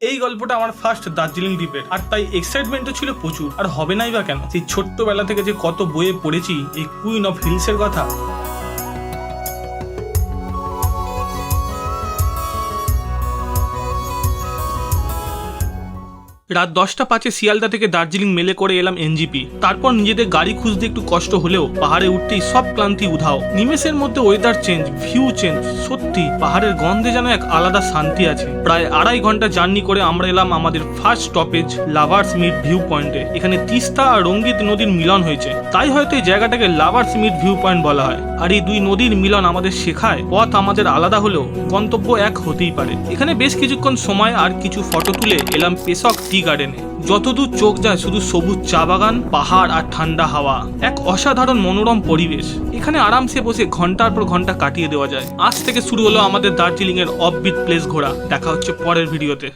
এই গল্পটা আমার ফার্স্ট দার্জিলিং ট্রিপের, আর তাই এক্সাইটমেন্টও ছিল প্রচুর। আর হবে নাই বা কেন, সেই ছোট্টবেলা থেকে যে কত বইয়ে পড়েছি এই কুইন অফ হিলসের কথা। রাত 10টা 5 শিয়ালদা থেকে দার্জিলিং মেলে করে এলাম এনজিপি। তারপর নিজেদের গাড়ি খুঁজতে একটু কষ্ট হলেও পাহাড়ে উঠতেই সব ক্লান্তি উধাও। নিমেষের মধ্যে ওয়েদার চেঞ্জ, ভিউ চেঞ্জ। সত্যি পাহাড়ের গন্ধে যেন এক আলাদা শান্তি আছে। প্রায় 2.5 ঘন্টা জার্নি করে আমরা এলাম আমাদের first stoppage lovers meet view পয়েন্টে। এখানে তিস্তা আর রঙ্গিত নদীর মিলন হয়েছে, তাই হয়তো এই জায়গাটাকে লাভার্স মিট ভিউ পয়েন্ট বলা হয়। আর এই দুই নদীর মিলন আমাদের শেখায় পথ আমাদের আলাদা হলেও গন্তব্য এক হতেই পারে। এখানে বেশ কিছুক্ষণ সময় আর কিছু ফটো তুলে এলাম পেসক টি গার্ডেনে। যতদূর চোখ যায় শুধু সবুজ চা বাগান, পাহাড় আর ঠান্ডা হাওয়া, এক অসাধারণ মনোরম পরিবেশ। এখানে আরামসে বসে ঘন্টার পর ঘন্টা কাটিয়ে দেওয়া যায়। আজ থেকে শুরু হলো আমাদের দার্জিলিং এর অফবিট প্লেস ঘোরা। দেখা হচ্ছে পরের ভিডিওতে।